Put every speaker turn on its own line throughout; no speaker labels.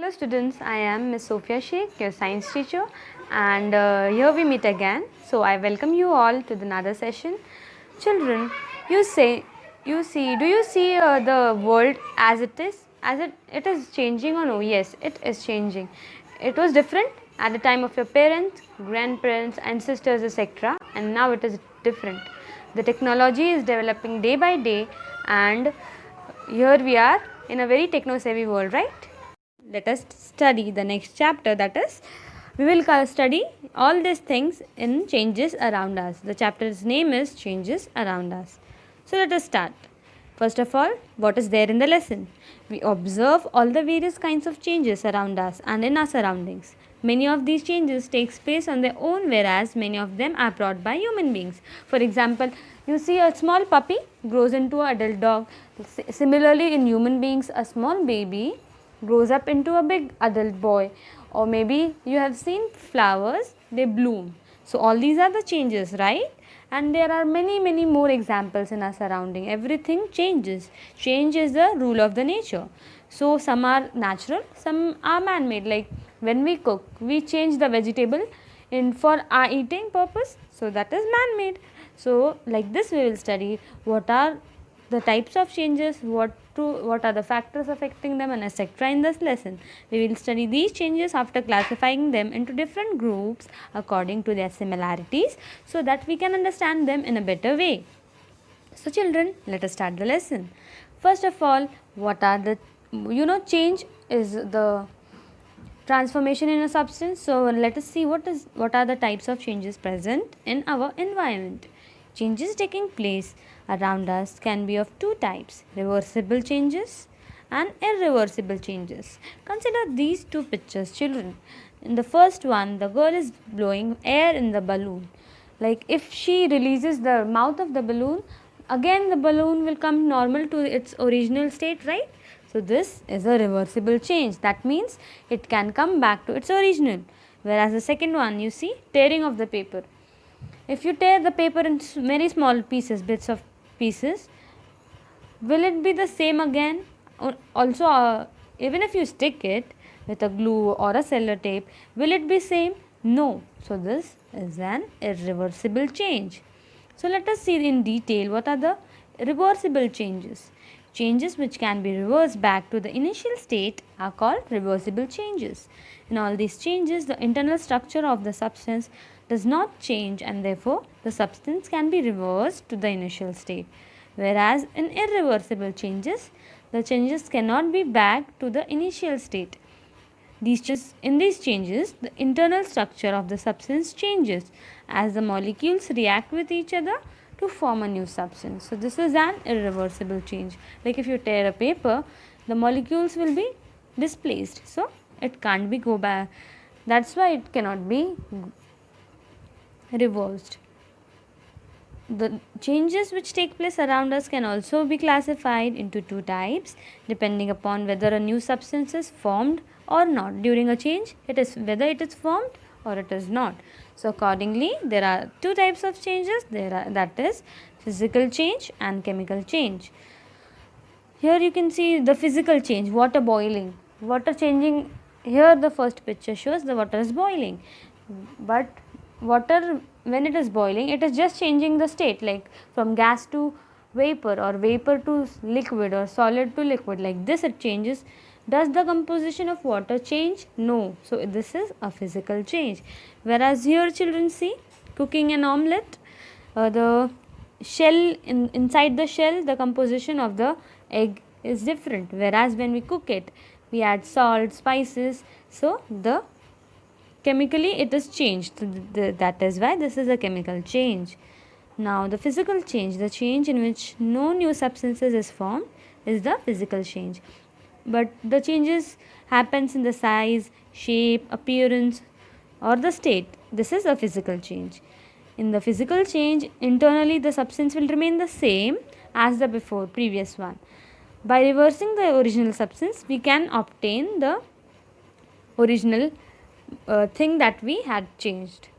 Hello students, I am Miss Sophia Sheikh, your science teacher, and here we meet again. So I welcome you all to another session. Children, do you see the world as it is? It is changing or no? Yes, it is changing. It was different at the time of your parents, grandparents, ancestors, etc. And now it is different. The technology is developing day by day, and here we are in a very techno savvy world, right? Let us study the next chapter, that is we will study all these things in changes around us. The chapter's name is changes around us. So let us start. First of all, what is there in the lesson? We observe all the various kinds of changes around us and in our surroundings. Many of these changes take place on their own, whereas many of them are brought by human beings. For example, you see a small puppy grows into an adult dog. Similarly, in human beings, a small baby grows up into a big adult boy, or maybe you have seen flowers, they bloom. So all these are the changes, right? And there are many more examples in our surrounding. Everything changes. Change is the rule of the nature. So some are natural, some are man-made. Like when we cook, we change the vegetable in for our eating purpose, so that is man-made. So like this we will study what are the types of changes, what are the factors affecting them, and etc. in this lesson. We will study these changes after classifying them into different groups according to their similarities, so that we can understand them in a better way. So children, let us start the lesson. First of all, what are the change is the transformation in a substance. So let us see what are the types of changes present in our environment. Changes taking place around us can be of two types: reversible changes and irreversible changes. Consider these two pictures, children. In the first one, the girl is blowing air in the balloon. Like if she releases the mouth of the balloon, again the balloon will come normal to its original state, right? So this is a reversible change. That means it can come back to its original. Whereas the second one, you see, tearing of the paper. If you tear the paper in very small pieces, bits of pieces, will it be the same again? Also, even if you stick it with a glue or a sellotape, will it be same? No. So this is an irreversible change. So let us see in detail what are the reversible changes. Changes which can be reversed back to the initial state are called reversible changes. In all these changes, the internal structure of the substance does not change, and therefore the substance can be reversed to the initial state. Whereas in irreversible changes, the changes cannot be back to the initial state. In these changes, the internal structure of the substance changes as the molecules react with each other to form a new substance. So this is an irreversible change. Like if you tear a paper, the molecules will be displaced. So it can't be go back. That's why it cannot be reversed. The changes which take place around us can also be classified into two types depending upon whether a new substance is formed or not. During a change, it is whether it is formed or it is not. So accordingly, there are two types of changes. That is physical change and chemical change. Here you can see the physical change, water boiling, water changing. Here the first picture shows the water is boiling, but water, when it is boiling, it is just changing the state, like from gas to vapor or vapor to liquid or solid to liquid. Like this it changes. Does the composition of water change? No. So this is a physical change. Whereas here children see cooking an omelette, the shell inside the shell, the composition of the egg is different. Whereas when we cook it, we add salt, spices, so the chemically it is changed. That is why this is a chemical change. Now the physical change, the change in which no new substances is formed, is the physical change. But the changes happens in the size, shape, appearance or the state. This is a physical change. In the physical change, internally the substance will remain the same as the previous one. By reversing the original substance, we can obtain the original thing that we had changed.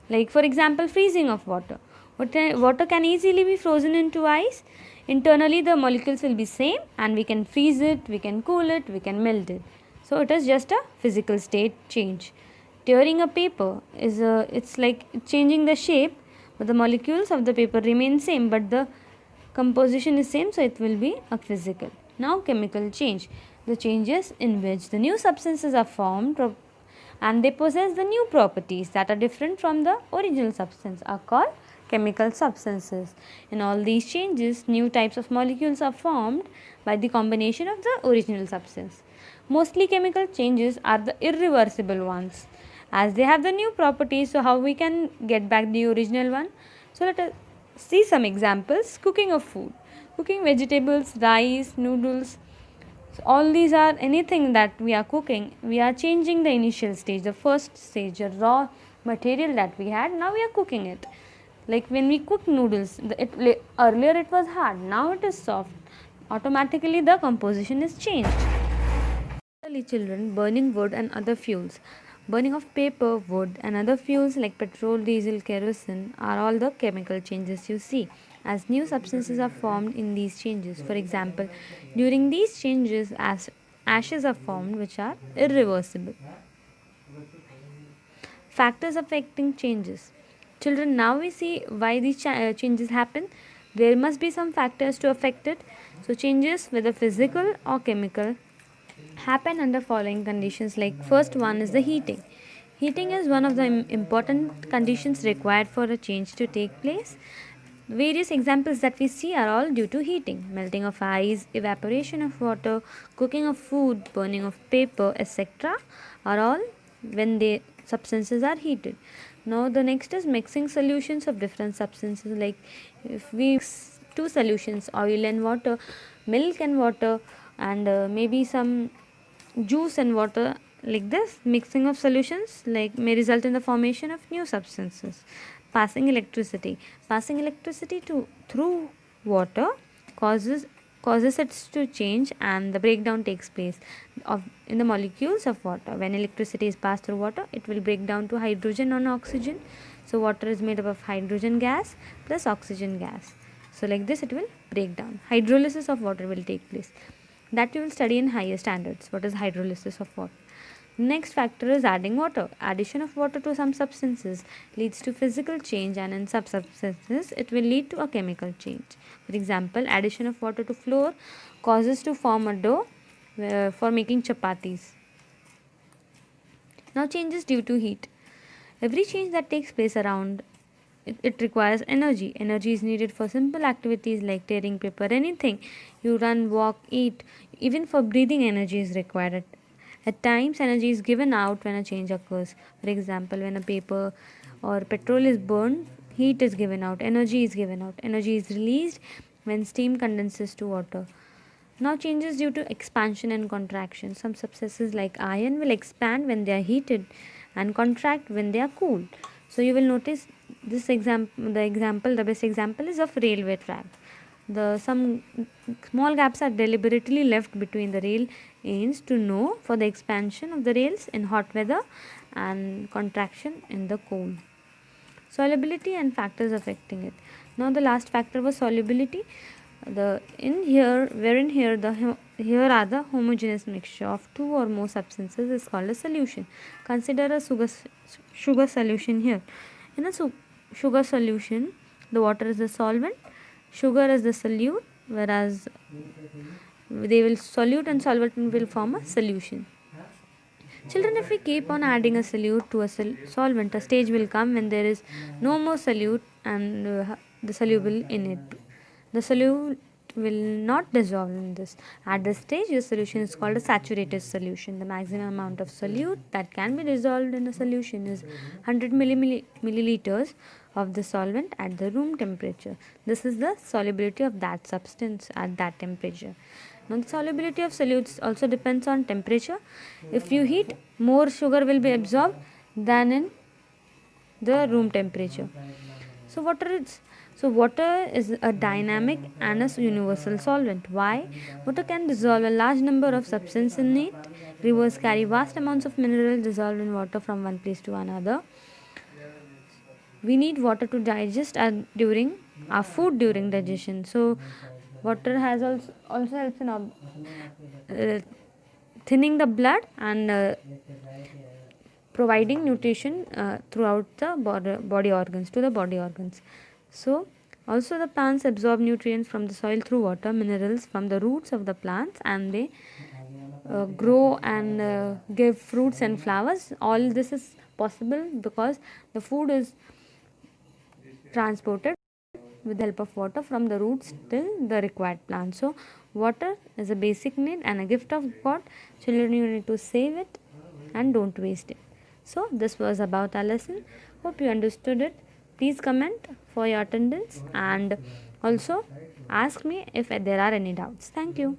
Like for example, freezing of water. Water can easily be frozen into ice. Internally the molecules will be same and we can freeze it, we can cool it, we can melt it. So it is just a physical state change. Tearing a paper is it's like changing the shape, but the molecules of the paper remain same, but the composition is same, so it will be a physical. Now chemical change, the changes in which the new substances are formed and they possess the new properties that are different from the original substance are called chemical substances. In all these changes, new types of molecules are formed by the combination of the original substance. Mostly chemical changes are the irreversible ones as they have the new properties. So how we can get back the original one? So let us see some examples. Cooking of food, cooking vegetables, rice, noodles. So all these are anything that we are cooking, we are changing the initial stage, the first stage, the raw material that we had, now we are cooking it. Like when we cook noodles, earlier it was hard, now it is soft. Automatically the composition is changed. Early children, burning wood and other fuels. Burning of paper, wood and other fuels like petrol, diesel, kerosene are all the chemical changes you see as new substances are formed in these changes. For example, during these changes ashes are formed which are irreversible. Factors affecting changes. Children, now we see why these changes happen. There must be some factors to affect it. So changes whether physical or chemical happen under following conditions. Like first one is the heating. Heating is one of the important conditions required for a change to take place. Various examples that we see are all due to heating: melting of ice, evaporation of water, cooking of food, burning of paper, etc. are all when the substances are heated. Now the next is mixing solutions of different substances. Like if we mix two solutions, oil and water, milk and water, and maybe some juice and water, like this mixing of solutions like may result in the formation of new substances. Passing electricity to through water causes it to change, and the breakdown takes place of in the molecules of water. When electricity is passed through water, it will break down to hydrogen and oxygen. So water is made up of hydrogen gas plus oxygen gas. So like this it will break down. Hydrolysis of water will take place, that you will study in higher standards. What is hydrolysis of water? Next factor is adding water. Addition of water to some substances leads to physical change, and in some substances it will lead to a chemical change. For example, addition of water to flour causes to form a dough for making chapatis. Now changes due to heat. Every change that takes place around it requires energy. Energy is needed for simple activities like tearing paper, anything. You run, walk, eat. Even for breathing, energy is required. At times, energy is given out when a change occurs. For example, when a paper or petrol is burned, heat is given out, energy is given out. Energy is released when steam condenses to water. Now changes due to expansion and contraction. Some substances like iron will expand when they are heated and contract when they are cooled. So you will notice this the best example is of railway track. Some small gaps are deliberately left between the rail ends to know for the expansion of the rails in hot weather and contraction in the cold. Solubility and factors affecting it. Now the last factor was solubility. Here are the homogeneous mixture of two or more substances is called a solution. Consider a sugar solution here. In a sugar solution, the water is the solvent, sugar is the solute, whereas they will solute and solvent will form a solution. Children, if we keep on adding a solute to a solvent, a stage will come when there is no more solute and the soluble in it. The solute will not dissolve in this. At this stage, your solution is called a saturated solution. The maximum amount of solute that can be dissolved in a solution is 100 milliliters of the solvent at the room temperature. This is the solubility of that substance at that temperature. Now, the solubility of solutes also depends on temperature. If you heat, more sugar will be absorbed than in the room temperature. So water is a dynamic and a universal solvent. Why? Water can dissolve a large number of substances in it. Rivers carry vast amounts of minerals dissolved in water from one place to another. We need water to digest during our food during digestion. So water has also helps in thinning the blood and providing nutrition throughout the body organs, to the body organs. So also the plants absorb nutrients from the soil through water, minerals from the roots of the plants, and they grow and give fruits and flowers. All this is possible because the food is transported with the help of water from the roots till the required plant. So water is a basic need and a gift of God. Children, you need to save it and don't waste it. So this was about our lesson. Hope you understood it. Please comment for your attendance and also ask me if there are any doubts. Thank you.